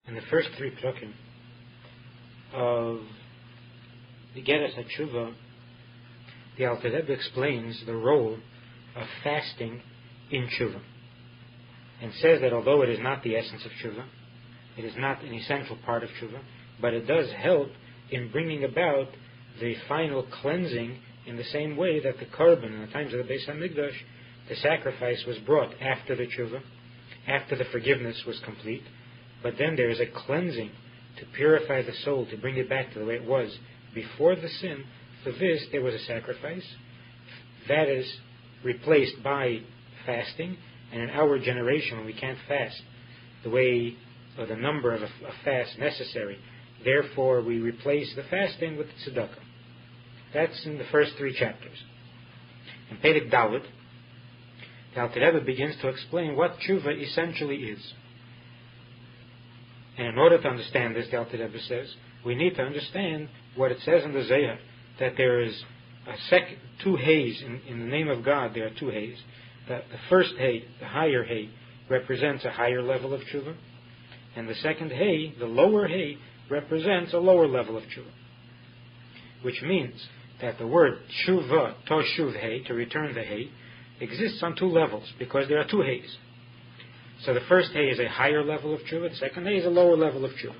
In the first three psukim of the Geras HaTshuva, the Alter Rebbe explains the role of fasting in tshuva, and says that although it is not the essence of tshuva, it is not an essential part of tshuva, but it does help in bringing about the final cleansing in the same way that the korban in the times of the Beis HaMikdash, the sacrifice was brought after the tshuva, after the forgiveness was complete, but then there is a cleansing to purify the soul, to bring it back to the way it was before the sin. For this there was a sacrifice that is replaced by fasting, and in our generation when we can't fast the way or the number of a fast necessary, therefore we replace the fasting with the tzedakah. That's in the first three chapters. In Perek Dalet, the Alter Rebbe begins to explain what tshuva essentially is. And in order to understand this, the Alter Rebbe says, we need to understand what it says in the Zohar, that there is two hays in the name of God. There are two hays. The first hay, the higher hay, represents a higher level of tshuva, and the second hay, the lower hay, represents a lower level of tshuva. Which means that the word tshuva, toshuv hay, to return the hay, exists on two levels, because there are two hays. So the first hay is a higher level of tshuva, the second hay is a lower level of tshuva.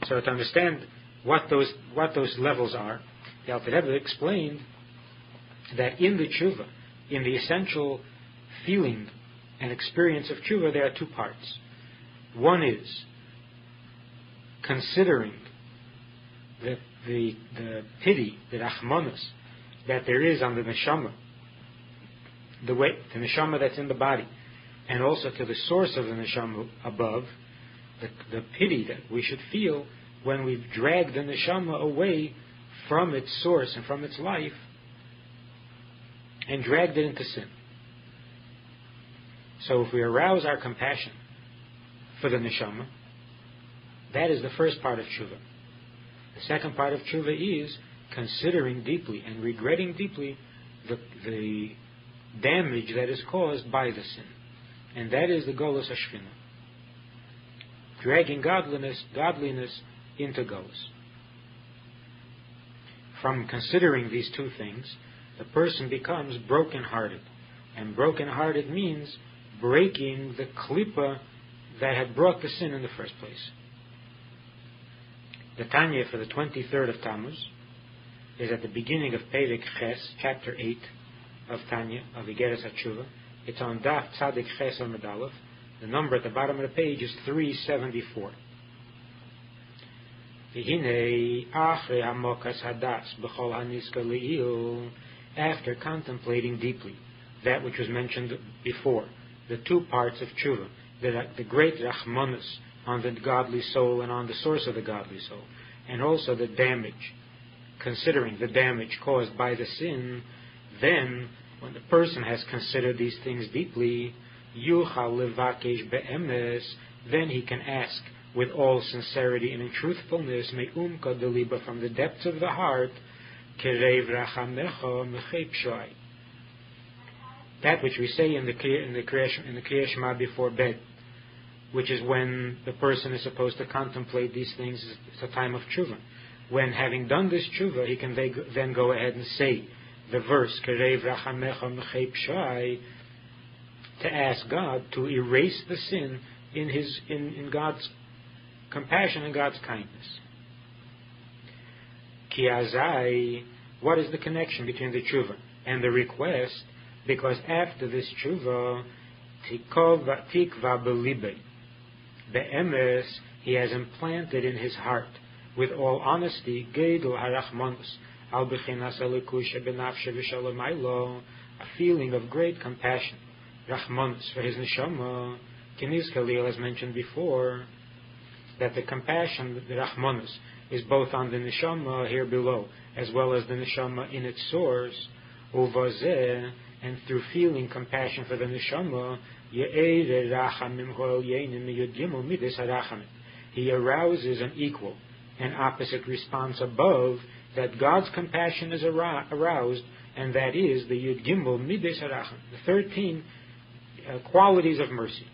So to understand what those levels are, the Alter Rebbe explained that in the tshuva, in the essential feeling and experience of tshuva, there are two parts. One is considering the pity, the rachmanos, that there is on the neshama, the neshama that's in the body, and also to the source of the neshama above, the pity that we should feel when we've dragged the neshama away from its source and from its life and dragged it into sin. So if we arouse our compassion for the neshama, that is the first part of tshuva. The second part of tshuva is considering deeply and regretting deeply the damage that is caused by the sin. And that is the golus hashchina, dragging godliness into golus. From considering these two things, the person becomes broken-hearted. And broken-hearted means breaking the klipa that had brought the sin in the first place. The Tanya for the 23rd of Tammuz is at the beginning of Perek Ches, chapter 8 of Tanya, of the Geras HaTshuva. It's on Daf Tzadik Ches Amud Aleph. The number at the bottom of the page is 374. After contemplating deeply that which was mentioned before, the two parts of tshuva, the great rachmanos on the godly soul and on the source of the godly soul, and also the damage, considering the damage caused by the sin, then when the person has considered these things deeply, yuchal levakesh be'emes, then he can ask with all sincerity and in truthfulness, me'umka deliba, from the depths of the heart, kerev rachamecha mechei pshoi, that which we say in the Kriya Shema before bed, which is when the person is supposed to contemplate these things. It's a time of tshuva. When having done this tshuva, he can then go ahead and say the verse, Kerev rachamecha mechei pshai, to ask God to erase the sin in God's compassion and God's kindness. Ki azai, what is the connection between the tshuva and the request? Because after this tshuva, tikva belibei, be'emes, he has implanted in his heart, with all honesty, gedul harachmanus, al bechinas alikusha benafshe v'shalomaylo, a feeling of great compassion, rachmanus, for his neshama. Keniz Khalil has mentioned before that the compassion, the rachmanus, is both on the neshama here below, as well as the neshama in its source, uvazeh, and through feeling compassion for the neshama, he arouses an equal and opposite response above, that God's compassion is aroused, and that is the Yud Gimel Midas Haracham, the 13 qualities of mercy.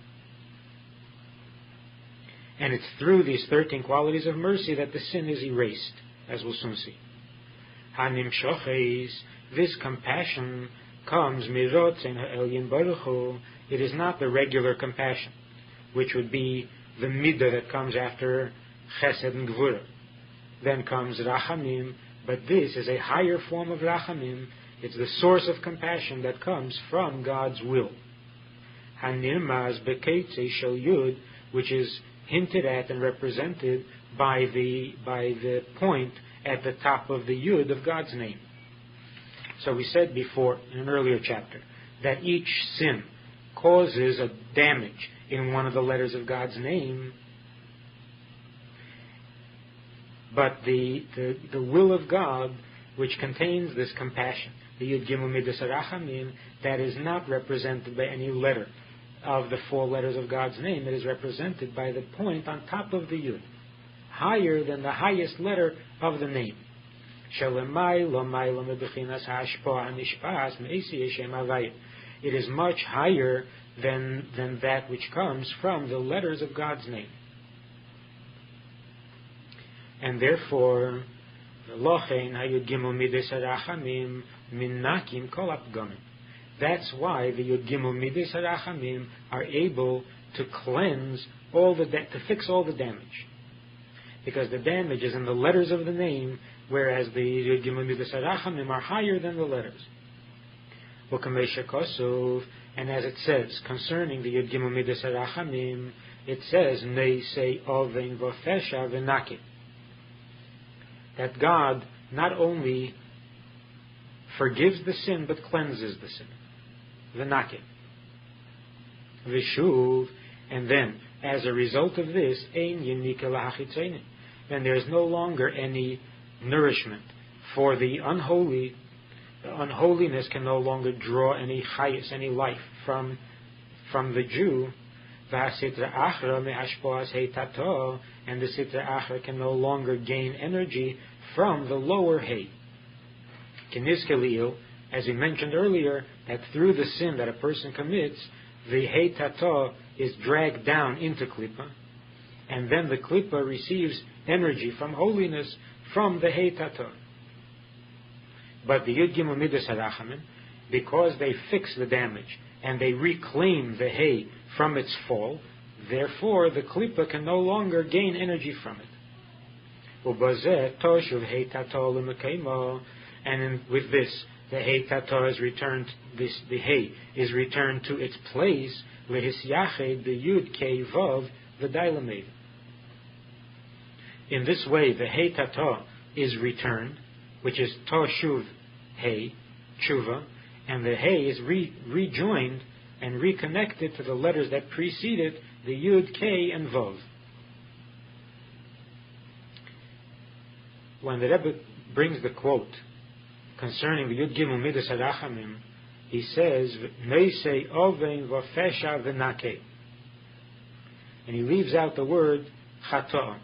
And it's through these 13 qualities of mercy that the sin is erased, as we'll soon see. Hanim shoches, this compassion comes mirotzein ha'elyon baruch hu. It is not the regular compassion, which would be the midah that comes after chesed and gvura. Then comes rachamim, but this is a higher form of rachamim. It's the source of compassion that comes from God's will. Hanirmaz bekeitze shel yud, which is hinted at and represented by the point at the top of the yud of God's name. So we said before in an earlier chapter that each sin causes a damage in one of the letters of God's name, but the will of God, which contains this compassion, the Yud Gimel Midas Harachamim, that is not represented by any letter of the 4 letters of God's name. It is represented by the point on top of the Yud, higher than the highest letter of the name. It is much higher than that which comes from the letters of God's name. And therefore, that's why the Yud Gimel Midas Harachamim are able to cleanse to fix all the damage. Because the damage is in the letters of the name, whereas the Yud Gimel Midas Harachamim are higher than the letters. And as it says concerning the Yud Gimel Midas Harachamim, it says Neisei Ovein Vofesha V'Nake, that God not only forgives the sin but cleanses the sin. V'Nake. V'Shuv, and then as a result of this, Ein Yinika Lahachitzein, then there is no longer any nourishment for the unholy. The unholiness can no longer draw any chayis, any life from the Jew. V'Sitra Achra me'ashpoas heitato, and the Sitra Achra can no longer gain energy from the lower hay. Kinizkelil, as we mentioned earlier, that through the sin that a person commits, the heitato is dragged down into Klippa, and then the Klippa receives energy from holiness from the heitato. But the Yud Gimel Midas Harachamim, because they fix the damage and they reclaim the hay from its fall, therefore the Klippa can no longer gain energy from it. And with this, the heitato is returned. The hay is returned to its place. Lehisyached the Yud Kei Vav v'Dailamed. In this way, the heitato is returned, which is Toshuv Hay, Tshuva, and the Hay is rejoined and reconnected to the letters that preceded the Yud, K, and Vav. When the Rebbe brings the quote concerning the Yud Gimel Midas Harachamim, he says, Neisei Ovein V'Fesha V'Nake, and he leaves out the word Chatoa.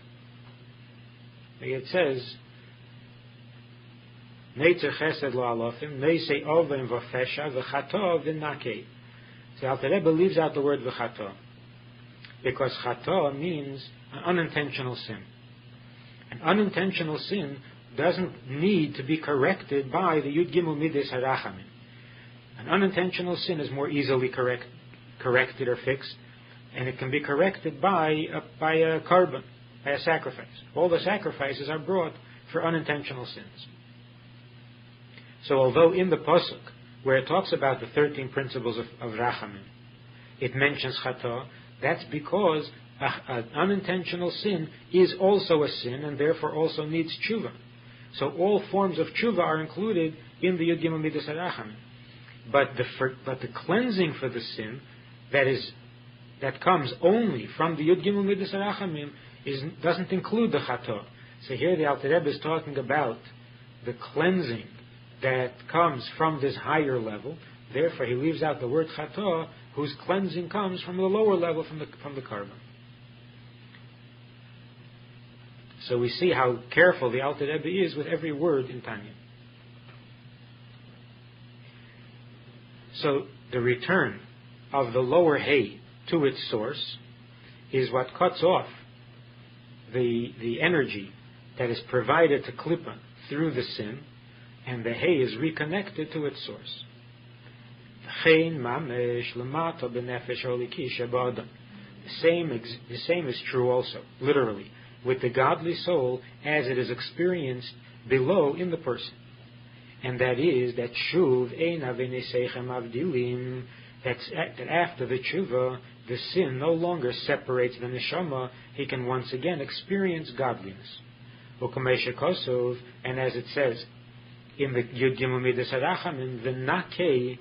It says, Neitzer Chesed Lo Alofim, Neisei Ovein V'Fesha V'Chatoa V'Nake. So Alter Rebbe leaves out the word V'Chatoa, because Chatoa means an unintentional sin. An unintentional sin doesn't need to be corrected by the Yud Gimel Midas Harachamim. An unintentional sin is more easily corrected or fixed, and it can be corrected by a korban, by a sacrifice. All the sacrifices are brought for unintentional sins. So although in the Pasuk, where it talks about the 13 principles of Rachamim, it mentions Chata, that's because an unintentional sin is also a sin and therefore also needs tshuva. So all forms of tshuva are included in the Yud Gimel Midas Harachamim. But the cleansing for the sin that comes only from the Yud Gimel Midas Harachamim doesn't include the Chata. So here the Alter Rebbe is talking about the cleansing that comes from this higher level. Therefore, he leaves out the word Chata, whose cleansing comes from the lower level, from the korban. So we see how careful the Alter Rebbe is with every word in Tanya. So the return of the lower hay to its source is what cuts off the energy that is provided to Klippa through the sin, and the hay is reconnected to its source. The same is true also, literally, with the godly soul as it is experienced below in the person. And that is that shuv eina v'neseichem avdilim, that after the tshuva, the sin no longer separates the neshama, he can once again experience godliness. And as it says in the Yud Gimel Midas HaRachamim, v'nakei,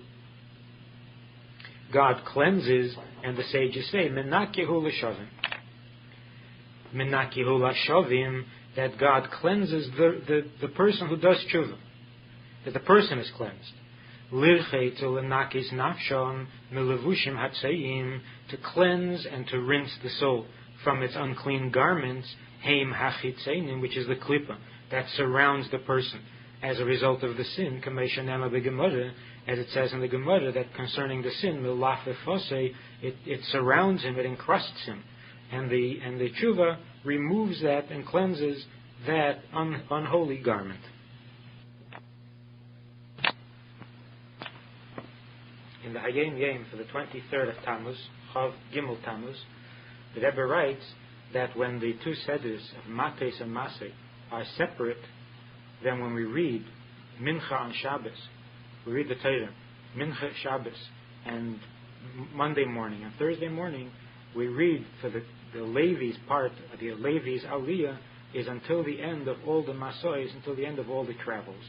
God cleanses, and the sages say, menakehu l'shavim. Menakehu l'shavim, that God cleanses the person who does tshuva, that the person is cleansed. Lirchei to l'nakis nafshon melevushim hatzayim, to cleanse and to rinse the soul from its unclean garments, heim hachitzeinim, which is the klippa that surrounds the person as a result of the sin, kameshanema begemara, as it says in the Gemara, that concerning the sin, it surrounds him, it encrusts him, and the tshuva removes that and cleanses that unholy garment. In the Hayom Yom for the 23rd of Tammuz, Chav Gimel Tammuz, the Rebbe writes that when the two seders of Mates and Maseh are separate, then when we read Mincha on Shabbos, we read the Torah, Mincha Shabbos, and Monday morning and Thursday morning, we read for the Levi's part, the Levi's Aliyah is until the end of all the Masois, until the end of all the travels.